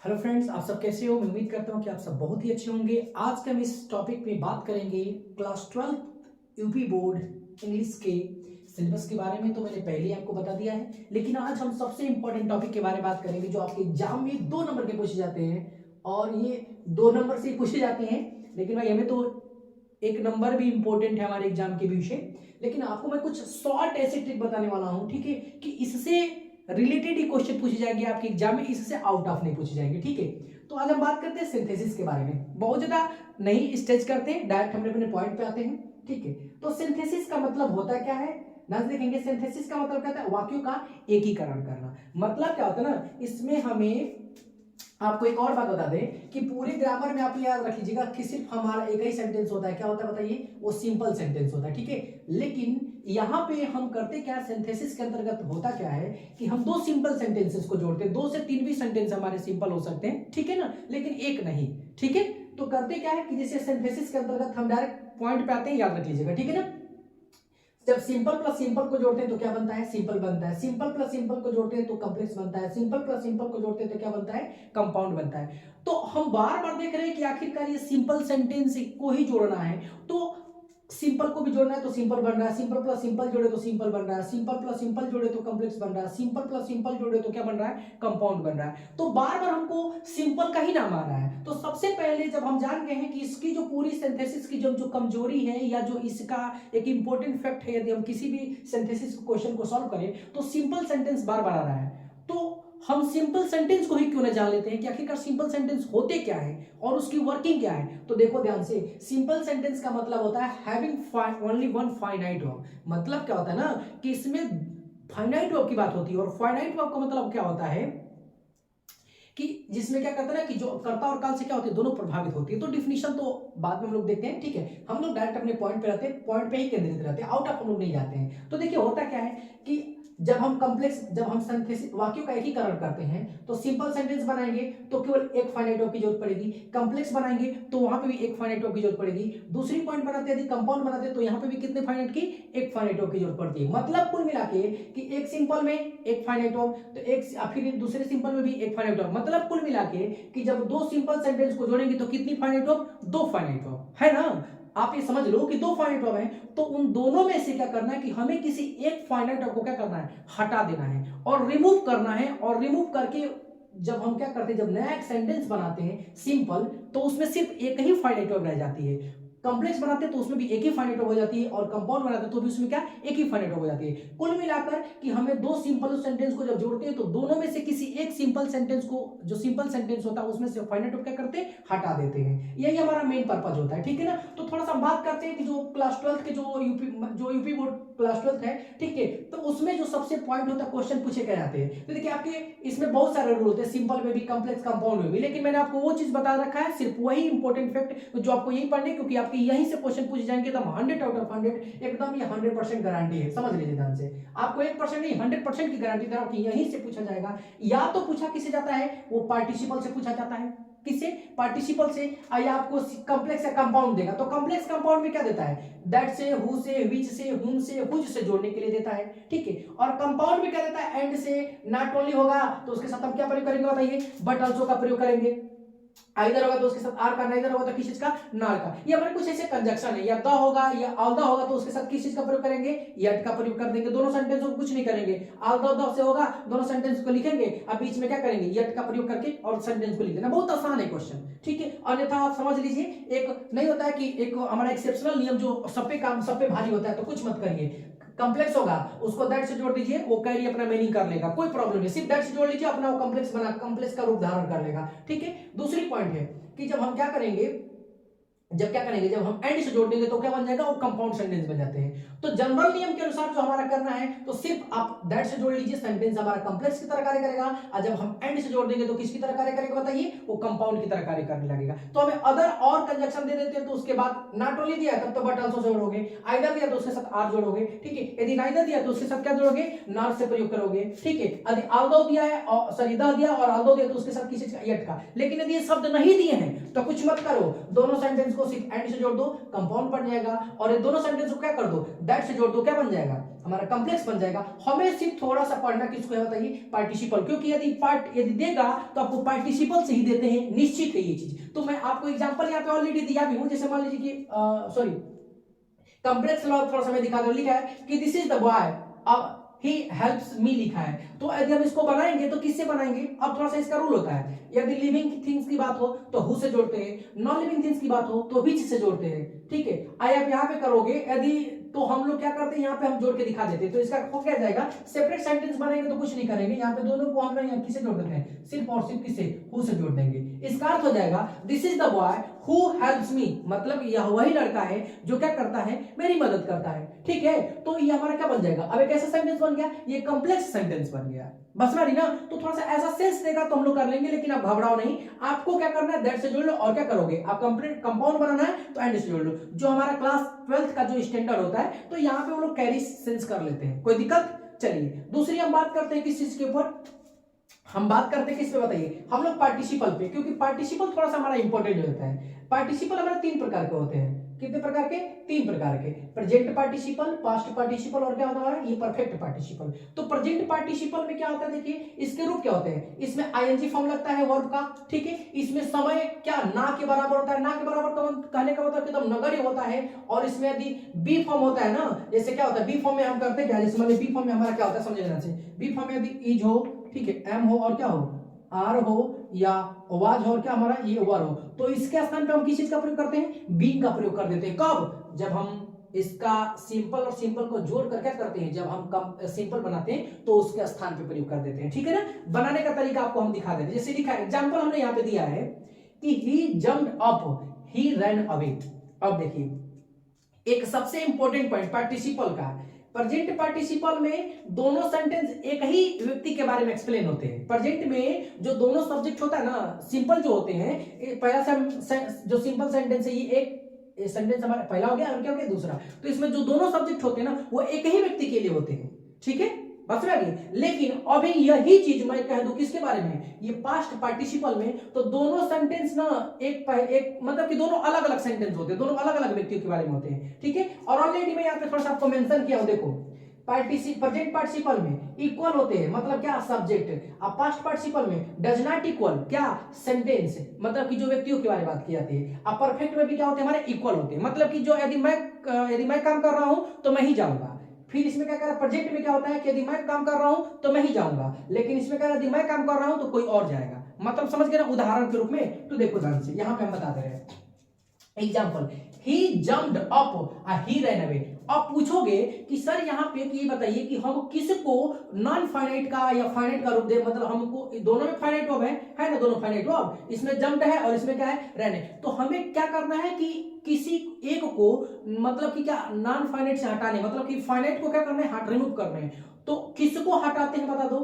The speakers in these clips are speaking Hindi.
हेलो फ्रेंड्स, आप सब कैसे हो। मैं उम्मीद करता हूँ कि आप सब बहुत ही अच्छे होंगे। आज के हम इस टॉपिक पे बात करेंगे क्लास 12 यूपी बोर्ड इंग्लिश के सिलेबस के बारे में। तो मैंने पहले ही आपको बता दिया है, लेकिन आज हम सबसे इंपॉर्टेंट टॉपिक के बारे में बात करेंगे जो आपके एग्जाम में 2 नंबर के पूछे जाते हैं। और ये 2 नंबर से पूछे जाते हैं, लेकिन भाई हमें तो 1 नंबर भी इंपॉर्टेंट है हमारे एग्जाम के विषय। लेकिन आपको मैं कुछ शॉर्ट ऐसे ट्रिक बताने वाला हूँ, ठीक है, कि इससे रिलेटेड ही क्वेश्चन पूछे जाएंगे आपके एग्जाम में, इससे आउट ऑफ नहीं पूछे जाएंगे, ठीक है। तो आज हम बात करते हैं सिंथेसिस के बारे में। बहुत ज्यादा नहीं स्टेज करते हैं, डायरेक्ट हम अपने पॉइंट पे आते हैं, ठीक है। तो सिंथेसिस का मतलब होता क्या है ना, देखेंगे। सिंथेसिस का मतलब क्या होता है, वाक्यों का एकीकरण करना। मतलब क्या होता है ना, इसमें हमें आपको एक और बात बता दें कि पूरे ग्रामर में आप याद रख लीजिएगा कि सिर्फ हमारा एक ही सेंटेंस होता है। क्या होता है बताइए, वो सिंपल सेंटेंस होता है, ठीक है। लेकिन यहाँ पे हम करते क्या, सिंथेसिस के अंतर्गत होता क्या है कि हम 2 सिंपल सेंटेंसेस को जोड़ते हैं। 2 से 3 भी सेंटेंस हमारे सिंपल हो सकते हैं, ठीक है ना, लेकिन एक नहीं, ठीक है। तो करते क्या है कि जैसे सिंथेसिस के अंतर्गत हम डायरेक्ट पॉइंट पे आते हैं, याद रख लीजिएगा, ठीक है ना। जब सिंपल प्लस सिंपल को जोड़ते हैं तो क्या बनता है, सिंपल बनता है। सिंपल प्लस सिंपल को जोड़ते हैं तो कॉम्प्लेक्स बनता है। सिंपल प्लस सिंपल को जोड़ते हैं तो क्या बनता है, कंपाउंड बनता है। तो हम बार बार देख रहे हैं कि आखिरकार ये सिंपल सेंटेंस को ही जोड़ना है। तो सिंपल को भी जोड़ना है तो सिंपल बन रहा है, सिंपल प्लस सिंपल जोड़े तो सिंपल बन रहा है, सिंपल प्लस सिंपल जोड़े तो कॉम्प्लेक्स बन रहा है, सिंपल प्लस सिंपल जोड़े तो क्या बन रहा है, कंपाउंड बन रहा है। तो बार बार हमको सिंपल का ही नाम आ रहा है। तो सबसे पहले जब हम जान गए हैं कि इसकी जो पूरी सिंथेसिस की जो कमजोरी है, या जो इसका एक इंपॉर्टेंट फैक्ट है, यदि हम किसी भी सिंथेसिस क्वेश्चन को सॉल्व करें तो सिंपल सेंटेंस बार बार आ रहा है। तो हम सिंपल सेंटेंस को ही क्यों न जान लेते हैं कि आखिरकार सिंपल सेंटेंस होते क्या है और उसकी वर्किंग क्या है। तो देखो ध्यान से, सिंपल सेंटेंस का मतलब होता है having only one finite verb. मतलब क्या होता है ना कि इसमें फाइनाइट वर्ब की बात होती है। और फाइनाइट वर्ब का मतलब क्या होता है कि जिसमें क्या करता है ना कि जो कर्ता और काल से क्या होती है, दोनों प्रभावित होती है। तो डिफिनीशन तो बाद में हम लोग देखते हैं, ठीक है। हम लोग डायरेक्ट अपने पॉइंट पे रहते हैं, पॉइंट पे ही केंद्रित रहते हैं, आउट ऑफ हम लोग नहीं जाते हैं। तो देखिए होता क्या है कि जब हम सिंथेसिस वाक्यों का एकीकरण करते हैं तो सिंपल सेंटेंस बनाएंगे तो केवल एक फाइनाइट वर्ब की जरूरत पड़ेगी। कॉम्प्लेक्स बनाएंगे तो वहां पे भी एक फाइनाइट वर्ब की जरूरत पड़ेगी। दूसरी पॉइंट बनाते हैं, यदि कंपाउंड बनाते हैं तो यहाँ पे भी कितने फाइनाइट की, एक फाइनाइट वर्ब की जरूरत पड़ती है। मतलब कुल मिला के कि एक सिंपल में एक फाइनाइट वर्ब, तो एक फिर दूसरे सिंपल में भी एक फाइनाइट वर्ब। मतलब कुल मिला के कि जब 2 सिंपल सेंटेंस को जोड़ेंगे तो कितनी फाइनाइट वर्ब, 2 फाइनाइट वर्ब, है ना। आप ये समझ लो कि 2 फाइनाइट वर्ब है, तो उन दोनों में से क्या करना है कि हमें किसी एक फाइनाइट वर्ब को क्या करना है, हटा देना है और रिमूव करना है। और रिमूव करके जब हम क्या करते हैं, जब नया एक सेंटेंस बनाते हैं सिंपल, तो उसमें सिर्फ एक ही फाइनाइट वर्ब रह जाती है। कॉम्प्लेक्स बनाते हैं तो उसमें भी एक ही फाइनाइट वर्ब हो जाती है, और कंपाउंड बनाते हैं तो भी उसमें क्या, एक ही फाइनाइट वर्ब हो जाती है। कुल मिलाकर कि हमें 2 सिंपल सेंटेंस को जब जोड़ते हैं तो दोनों में से किसी एक सिंपल सेंटेंस को, जो सिंपल सेंटेंस होता है उसमें से फाइनाइट वर्ब क्या करते हैं, हटा देते हैं। यही हमारा मेन पर्पज होता है, ठीक है ना। तो थोड़ा सा बात करते हैं कि जो क्लास 12 के जो यूपी बोर्ड क्लास 12 है, ठीक है, तो उसमें जो सबसे पॉइंट होता है, क्वेश्चन पूछे क्या जाते हैं। तो देखिए आपके इसमें बहुत सारे रूल होते हैं, सिंपल में भी, कॉम्प्लेक्स कंपाउंड में भी। लेकिन मैंने आपको वो चीज बता रखा है, सिर्फ वही इंपॉर्टेंट फैक्ट जो आपको यही पढ़ने, क्योंकि आपके यहीं से क्वेश्चन पूछे जाएंगे एकदम 100 आउट ऑफ 100, एकदम ये 100% गारंटी है। समझ लीजिए ध्यान से, आपको 1% नहीं 100% की गारंटी दे रहा हूं कि यहीं से पूछा जाएगा। या तो पूछा किसे जाता है, वो पार्टिसिपल से पूछा जाता है, किससे, पार्टिसिपल से। या आपको कॉम्प्लेक्स या कंपाउंड देगा तो कॉम्प्लेक्स कंपाउंड में क्या देता है, दैट से, हु से, विच से, हुम से, हुज से जोड़ने के लिए देता है, ठीक है। और कंपाउंड में क्या देता है, एंड से, नॉट ओनली होगा तो उसके साथ हम क्या प्रयोग करेंगे बताइए, बट आल्सो का प्रयोग करेंगे। आइदर होगा तो उसके साथ आर का, नाइदर होगा तो किस चीज का, नार का। ये हमारे कुछ ऐसे कंजक्शन है, या द होगा या आल द होगा तो उसके साथ किस चीज का प्रयोग करेंगे, यट का प्रयोग कर देंगे। दोनों सेंटेंस को कुछ नहीं करेंगे, आल द से होगा, दोनों सेंटेंस को लिखेंगे, अब बीच में क्या करेंगे, यट का प्रयोग करके और सेंटेंस को लिख देना। बहुत आसान है क्वेश्चन, ठीक है। अन्यथा आप समझ लीजिए, एक नहीं होता है कि एक हमारा एक्सेप्शनल नियम जो सब पे काम, सब पे भारी होता है, तो कुछ मत करिए। कॉम्प्लेक्स होगा उसको दैट से जोड़ दीजिए, वो कैरी अपना मीनिंग कर लेगा, कोई प्रॉब्लम नहीं। सिर्फ दैट से जोड़ लीजिए, अपना वो कॉम्प्लेक्स बना, कॉम्प्लेक्स का रूप धारण कर लेगा, ठीक है। दूसरी पॉइंट है कि जब हम क्या करेंगे, जब हम एंड से जोड़ देंगे तो क्या बन जाएगा, वो कंपाउंड सेंटेंस बन जाते हैं। तो जनरल नियम के अनुसार जो हमारा करना है, तो सिर्फ आप दैट से जोड़ लीजिए, सेंटेंस हमारा कॉम्प्लेक्स की तरह कार्य करेगा। और जब हम एंड से जोड़ देंगे तो किसकी तरह कार्य करेगा बताइए, वो कंपाउंड की तरह कार्य करने लगेगा। तो हमें अदर और कंजक्शन दे देते हैं, तो उसके बाद नॉट ओनली दिया तब तो बट आल्सो से जोड़ोगे, आइदर दिया तो उसके साथ आर जोड़ोगे, ठीक है। यदि नाइदर दिया तो उसके साथ क्या जोड़ोगे, नॉट से प्रयोग करोगे, ठीक है। यदि आल्दो दिया है और सॉरी द दिया और आल्दो दिया तो उसके साथ किसी चीज का, यट का। लेकिन यदि ये शब्द नहीं दिए हैं तो कुछ मत करो, दोनों सेंटेंस को को सिर्फ एंड से जोड़ दो, कंपाउंड बन जाएगा, और ये दोनों सेंटेंस को क्या कर दो, दैट से जोड़ दो, क्या बन जाएगा, हमारा कॉम्प्लेक्स बन जाएगा। हमें सिर्फ थोड़ा सा पढ़ना किसको है बताइए, पार्टिसिपल, क्योंकि यदि देगा तो आपको पार्टिसिपल से ही देते हैं, निश्चित है ये चीज। तो मैं आपको एग्जांपल यहाँ पे ऑलरेडी दिया भी हूं, जैसे मान लीजिए कि सॉरी कॉम्प्लेक्स लॉ थोड़ा सा मैं दिखा दूं, लिखा है कि दिस इज द बॉय, अब ही हेल्प्स मी लिखा है, तो यदि हम इसको बनाएंगे तो किससे बनाएंगे, अब थोड़ा सा इसका रूल होता है, यदि लिविंग थिंग्स की बात हो तो हु से जोड़ते हैं, नॉन लिविंग थिंग्स की बात हो तो विच से जोड़ते हैं, ठीक है। आप यहाँ पे करोगे यदि, तो हम लोग क्या करते हैं, यहाँ पे हम जोड़ के दिखा देते हैं, तो इसका हो क्या जाएगा, सेपरेट सेंटेंस बनाएंगे तो कुछ नहीं करेंगे, यहाँ पे दोनों को हम यहाँ किसे जोड़ देते हैं, सिर्फ और सिर्फ किसे, हु से जोड़ देंगे। इसका अर्थ हो जाएगा this is the boy who helps me, मतलब यह वही लड़का है जो क्या करता है, मेरी मदद करता है, ठीक है। तो ये हमारा क्या बन जाएगा, अब एक ऐसा सेंटेंस बन गया, ये कॉम्प्लेक्स सेंटेंस बन गया, बस ना, तो थोड़ा सा ऐसा सेंस देगा तो हम लोग कर लेंगे, लेकिन आप घबराओ नहीं, आपको क्या करना है, दैट से जोड़ लो, और क्या करोगे आप, कंप्लीट कंपाउंड बनाना है तो एंड से जोड़ लो, जो हमारा क्लास 12th का जो स्टैंडर्ड होता है, तो यहाँ पे वो लोग कैरी सेंस कर लेते हैं, कोई दिक्कत। चलिए दूसरी हम बात करते हैं किस चीज के ऊपर, हम बात करते हैं किस पे बताइए, हम लोग पार्टिसिपल पे, क्योंकि पार्टिसिपल थोड़ा सा हमारा इंपॉर्टेंट होता है। पार्टिसिपल हमारे 3 प्रकार के होते हैं, कितने प्रकार के, 3 प्रकार के, प्रेजेंट पार्टिसिपल, पास्ट पार्टिसिपल, और क्या होता है ये परफेक्ट पार्टिसिपल। तो प्रेजेंट पार्टिसिपल में क्या होता है, देखिए इसके रूप क्या होते हैं, इसमें आईएनजी फॉर्म लगता है वर्ब का, ठीक है। इसमें समय क्या ना के बराबर होता है, ना के बराबर तो कहने का मतलब एकदम नगण्य होता है, और इसमें यदि बी फॉर्म होता है ना, जैसे क्या होता है बी फॉर्म में हम करते क्या, जैसे मान बी फॉर्म में हमारा क्या होता है समझ लेना चाहिए, बी फॉर्म में यदि इज हो, ठीक है, एम हो, और क्या हो, आर हो, या वाज हो, और क्या हमारा ये वर हो, तो इसके स्थान पे हम किस चीज का प्रयोग करते हैं, बीइंग का प्रयोग कर देते हैं। कब, जब हम इसका सिंपल और सिंपल को जोड़ कर क्या करते हैं, जब हम सिंपल बनाते हैं तो उसके स्थान पे प्रयोग कर देते हैं, ठीक है ना। बनाने का तरीका आपको हम दिखा देते हैं, जैसे लिखा है, एग्जांपल हमने यहाँ पे दिया है कि ही जंप्ड अप, ही रन अवे। अब देखिए एक सबसे इंपॉर्टेंट पॉइंट पार्टिसिपल का, प्रेजेंट पार्टिसिपल में दोनों सेंटेंस एक ही व्यक्ति के बारे में एक्सप्लेन होते हैं। प्रेजेंट में जो दोनों सब्जेक्ट होता है ना, सिंपल जो होते हैं, पहला जो सिंपल सेंटेंस है, ये एक सेंटेंस हमारा पहला हो गया, और क्या हो गया दूसरा, तो इसमें जो दोनों सब्जेक्ट होते हैं ना वो एक ही व्यक्ति के लिए होते हैं, ठीक है, बस रही। लेकिन अभी यही चीज मैं कह दूं किसके बारे में, ये पास्ट पार्टिसिपल में, तो दोनों सेंटेंस ना एक मतलब कि दोनों अलग अलग सेंटेंस होते हैं, दोनों अलग अलग व्यक्तियों के बारे में होते हैं, ठीक है। और ऑलरेडी मैं यहाँ पे थोड़ा सा आपको मेंशन किया हूं, देखो प्रेजेंट पार्टिसिपल में इक्वल होते हैं, मतलब क्या सब्जेक्ट, अब पास्ट पार्टिसिपल में डज नॉट इक्वल क्या सेंटेंस, मतलब कि जो व्यक्तियों के बारे में बात की जाती है। अब परफेक्ट में भी क्या होते हैं हमारे, इक्वल होते हैं, मतलब कि जो यदि मैं काम कर रहा हूं तो मैं ही जाऊंगा। फिर इसमें क्या कर रहा है, प्रेजेंट में क्या होता है कि यदि मैं काम कर रहा हूं तो मैं ही जाऊंगा, लेकिन इसमें क्या, यदि मैं काम कर रहा हूं तो कोई और जाएगा, मतलब समझ गए ना, उदाहरण के रूप में। तो देखो ध्यान से यहाँ पे हम बता दे रहे हैं एग्जाम्पल, ही जम्प्ड अप ही रैन अवे। अब पूछोगे कि सर यहाँ पे ये बताइए कि हम किसको नॉन फाइनाइट का या फाइनाइट का रूप दे, मतलब हमको दोनों में फाइनाइट वर्ब है ना, दोनों फाइनाइट वर्ब, इसमें जम्प्ड है और इसमें क्या है, रैन है। तो हमें क्या करना है कि किसी एक को मतलब कि क्या नॉन फाइनाइट से हटाने, मतलब कि फाइनाइट को क्या करना है, हट रिमूव करना है। तो किसको हटाते हैं बता दो,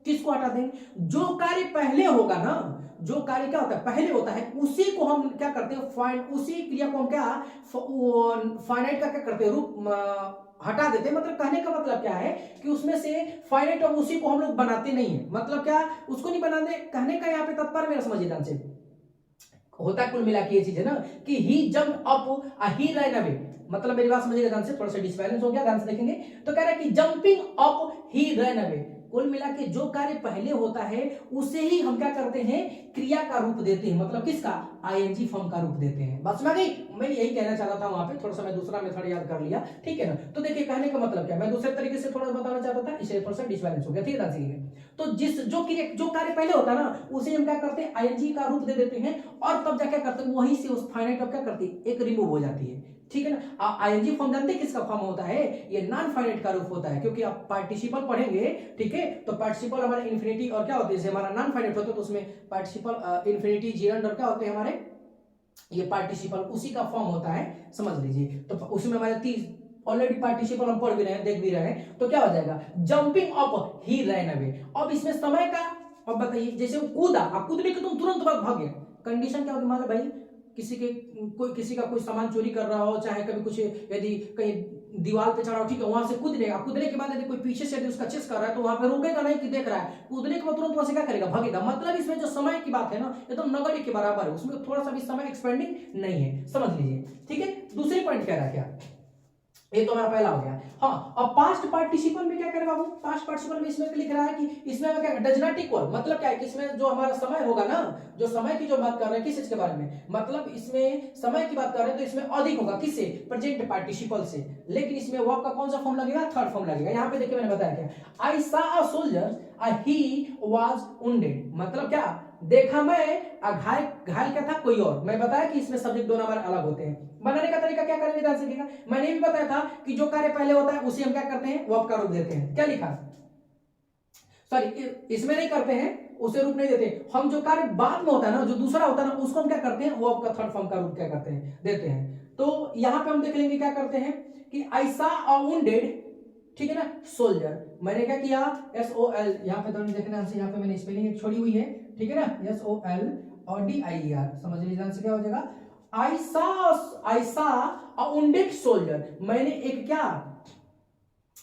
किसको हटाते हैं, जो कार्य पहले होगा ना, जो कार्य क्या होता है पहले होता है, उसी को हम क्या करते हैं, उसी क्रिया को हम क्या फाइनाइट का क्या करते हैं, रूप हटा देते हैं। मतलब कहने का मतलब क्या है कि उसमें से फाइनाइट और उसी को हम लोग बनाते नहीं है, मतलब क्या उसको नहीं बनाते, कहने का यहाँ पे तात्पर्य मेरा समझिए ध्यान से, होता कुल मिला के ये चीज है ना कि ही जंप अप ही रन अवे, मतलब मेरी बात समझिएगा ध्यान से, थोड़ा सा डिसबैलेंस हो गया, ध्यान से देखेंगे तो कह रहा है कि जंपिंग अप ही रन अवे, कुल मिला के जो कार्य पहले होता है उसे ही हम क्या करते हैं, क्रिया का रूप देते हैं, मतलब किसका, आईएनजी फॉर्म का रूप देते हैं। बस मैं यही कहना चाहता था वहां पे, थोड़ा सा मैं दूसरा मेथड याद कर लिया, ठीक है ना। तो देखिए कहने का मतलब क्या, मैं दूसरे तरीके से थोड़ा बताना चाहता था, इसलिए थोड़ा सा डिसबैलेंस हो गया, ठीक है। तो जो कार्य पहले होता है ना उसे हम क्या करते हैं, आईएनजी का रूप दे देते हैं, और तब जाके करते हैं वहीं से उस फाइनाइट क्या करती है, एक रिमूव हो जाती है, ठीक है ना। आईएनजी फॉर्म जानते हैं किसका फॉर्म होता है, ये नॉन फाइनाइट का रूप होता है, क्योंकि आप पार्टिसिपल पढ़ेंगे, ठीक है, तो पार्टिसिपल हमारे इन्फिनिटी और क्या होते हैं, हमारा नॉन फाइनाइट होता है तो उसमें पार्टिसिपल इन्फिनिटी जीरंड और क्या होते हैं हमारे, ये पार्टिसिपल उसी का फॉर्म होता है, समझ लीजिए। तो उसमें हमारे 30 ऑलरेडी पार्टिसिपल हम पढ़ भी रहे हैं, देख भी रहे हैं, तो क्या हो जाएगा, जंपिंग अप ही रैन अवे। अब इसमें समय का, अब बताइए जैसे वो कूदा, अब कूदने के तुम तुरंत बाद भागे, कंडीशन क्या होगी, मान लो भाई किसी का कोई सामान चोरी कर रहा हो, चाहे कभी कुछ यदि कहीं दीवार पे चढ़ाओ, ठीक है, वहां से कूदनेगा, कूदने के बाद यदि कोई पीछे से यदि उसका चेस कर रहा है तो वहां पे रुकेगा नहीं कि देख रहा है, कूदने के बाद तुरंत वहां से क्या करेगा, भागेगा। मतलब इसमें जो समय की बात है ना एकदम नगण्य के बराबर है, उसमें थोड़ा सा भी समय एक्सपेंडिंग नहीं है, समझ लीजिए, ठीक है। दूसरी पॉइंट कह रहा है क्या, ये तो हमारा पहला हो गया। हाँ, अब पास्ट पार्टिसिपल में क्या करेगा वो, पास्ट पार्टिसिपल में इसमें लिख रहा है कि इसमें क्या डज नॉट इक्वल, मतलब क्या है कि इसमें जो हमारा समय होगा ना, जो समय की जो बात कर रहे हैं किस चीज के बारे में, मतलब इसमें समय की बात कर रहे हैं तो इसमें अधिक होगा किससे, प्रेजेंट पार्टिसिपल से, लेकिन इसमें वर्ब का कौन सा फॉर्म लगेगा, थर्ड फॉर्म लगेगा। यहाँ पे देखिए मैंने बताया क्या, आई सा a soldier he was wounded, मतलब क्या, देखा मैं, घायल घायल क्या था कोई और, मैं बताया कि इसमें सब्जेक्ट दोनों हमारे अलग होते हैं। बनाने का तरीका क्या करेंगे ध्यान से देखिएगा, मैंने भी बताया था कि जो कार्य पहले होता है उसी हम क्या करते हैं, वर्ब का रूप देते हैं। क्या लिखा, सॉरी इसमें नहीं करते हैं, उसे रूप नहीं देते हम, जो कार्य बाद में होता है ना, जो दूसरा होता है ना, उसको हम क्या करते हैं, वर्ब का थर्ड फॉर्म का रूप क्या करते हैं, देते हैं। तो यहां पे हम देख लेंगे क्या करते हैं कि आई सा अ वुंडेड, ठीक है ना, सोल्जर, मैंने क्या किया, SOL, यहाँ पे देखना, यहाँ पे मैंने स्पेलिंग छोड़ी हुई है, ठीक है ना, SOL और DIER, समझ लीजिए ध्यान से क्या हो जाएगा, आई सा अ वुंडेड सोल्जर, मैंने एक क्या,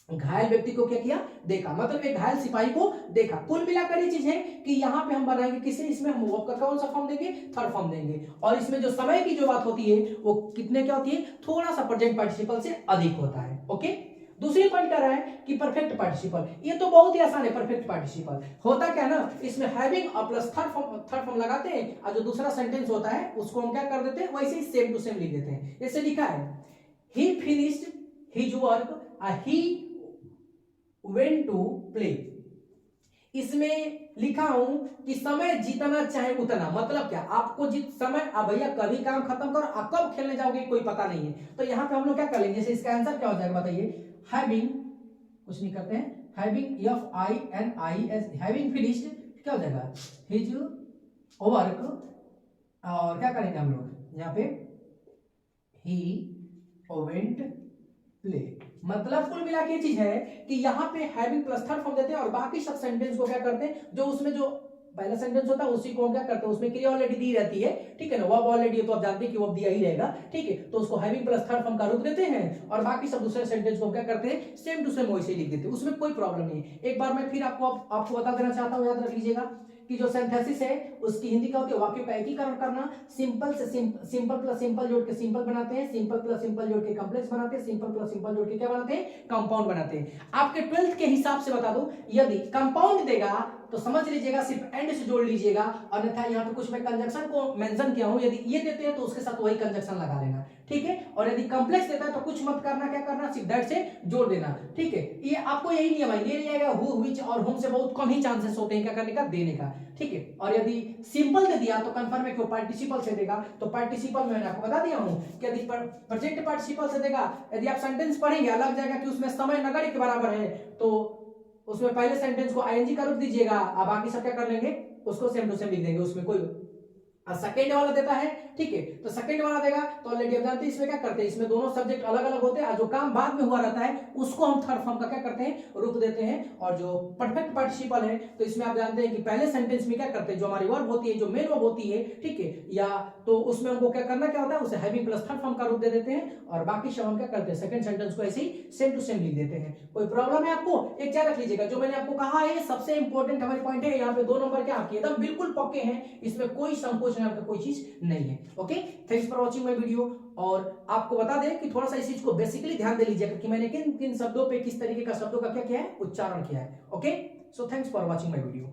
घायल व्यक्ति को क्या किया, देखा, मतलब एक घायल सिपाही को देखा। कुल मिलाकर ये चीज है कि यहाँ पे हम बनाएंगे किसे, इसमें हम वर्ब का कौन सा फॉर्म देंगे, थर्ड फॉर्म देंगे, और इसमें जो समय की जो बात होती है वो कितने क्या होती है, थोड़ा सा प्रेजेंट पार्टिसिपल से अधिक होता है। ओके, दूसरी पॉइंट कर रहा है कि परफेक्ट पार्टिसिपल, ये तो बहुत ही आसान है। परफेक्ट पार्टिसिपल होता क्या ना, इसमें हैविंग और प्लस थर्ड फॉर्म लगाते हैं, और जो दूसरा सेंटेंस होता है उसको हम क्या कर देते हैं, वैसे ही सेम टू सेम लिख देते हैं। जैसे लिखा है, he finished his work, he went to play, इसमें लिखा हूं कि समय जितना चाहे उतना, मतलब क्या, आपको जित समय, अब भैया कभी काम खत्म करो, आप कब खेलने जाओगे कोई पता नहीं है, तो यहां पे हम लोग क्या कर लेंगे, जैसे इसका आंसर क्या हो जाएगा बताइए, हैविंग, कुछ नहीं करते हैं, हैविंग FINIS, हैविंग फिनिश्ड क्या हो जाएगा, हिज वर्क, और क्या करेंगे हम लोग यहाँ पे, ही वेंट प्ले, मतलब कुल मिला के ये चीज है कि यहाँ पे हैविंग प्लस थर्ड फॉर्म देते हैं, और बाकी सब सेंटेंस को क्या करते हैं, जो उसमें जो पहला सेंटेंस होता है उसी को हम क्या करते हैं, उसमें क्रिया ऑलरेडी दी रहती है, ठीक है ना, वर्ब ऑलरेडी है तो आप जानते हैं कि वर्ब दिया ही रहेगा, ठीक है, तो उसको हैविंग प्लस थर्ड फॉर्म का रूप देते हैं, और बाकी सब दूसरे सेंटेंस को क्या करते हैं, सेम टू सेम वैसे ही लिख देते हैं, उसमें कोई प्रॉब्लम नहीं है। एक बार मैं फिर आपको बता देना चाहता हूँ, याद रख लीजिएगा कि जो सिंथेसिस है उसकी हिंदी का होती है वाक्य का एकीकरण करना, सिंपल से सिंपल प्लस सिंपल जोड़ के सिंपल बनाते हैं, सिंपल प्लस सिंपल जोड़ के कॉम्प्लेक्स बनाते हैं, सिंपल प्लस सिंपल जोड़ के क्या बनाते हैं, कंपाउंड बनाते हैं। आपके 12th के हिसाब से बता दूं, यदि कंपाउंड देगा तो समझ लीजिएगा सिर्फ एंड से जोड़ लीजिएगा, अन्यथा यहाँ पे कुछ मैं कंजक्शन को मेंशन किया हूं, यदि ये देते हैं तो उसके साथ वही कंजक्शन लगा लेना, ठीक है, और यदि कॉम्प्लेक्स देता है तो कुछ मत करना, क्या करना, सिर्फ दैट से जोड़ देना, ठीक है। ये आपको यही नियम है, ये नहीं आएगा हु, व्हिच और होम से बहुत कम ही चांसेस होते हैं क्या करने का, देने का, ठीक है। और यदि सिंपल दे दिया तो कंफर्म है कि पार्टिसिपल से देगा, तो पार्टिसिपल मैंने आपको बता दिया हूं कि यदि प्रेजेंट पार्टिसिपल से देगा, यदि आप सेंटेंस पढ़ेंगे अलग जाएगा कि उसमें समय नगण्य के बराबर है, तो उसमें पहले सेंटेंस को ING का रूप दीजिएगा, अब बाकी सब क्या कर लेंगे, उसको सेम टू सेम लिख देंगे, उसमें कोई सेकंड वाला देता है, ठीक है, तो सेकंड वाला देगा तो ऑलरेडी आप जानते हैं इसमें क्या करते हैं, इसमें दोनों सब्जेक्ट अलग अलग होते हैं, और जो काम बाद में हुआ रहता है उसको हम थर्ड फॉर्म का क्या करते हैं, रूप देते हैं। और जो परफेक्ट पार्टिसिपल है तो इसमें आप जानते हैं कि पहले सेंटेंस में क्या करते हैं, जो हमारी वर्ब होती है, जो मेन वर्ब होती है, ठीक है, या तो उसमें हमको क्या करना क्या होता है, उसे हैविंग प्लस थर्ड फॉर्म का रूप दे देते हैं, और बाकी सब हम क्या करते हैं, सेकंड सेंटेंस को ऐसे ही सेम टू सेम लिख देते हैं। कोई प्रॉब्लम है आपको, एक क्या रख लीजिएगा, जो मैंने आपको कहा है सबसे इंपॉर्टेंट हमारे पॉइंट है, यहाँ पे 2 नंबर क्या आपके एकदम बिल्कुल पक्के हैं, इसमें कोई संकोच नहीं, आपका कोई चीज नहीं है। Okay, thanks for watching my video. और आपको बता दें कि थोड़ा सा इस चीज को बेसिकली ध्यान दे लीजिएगा कि मैंने किन किन शब्दों पे किस तरीके का शब्दों का क्या किया है, उच्चारण किया है। Okay, so thanks for watching my video.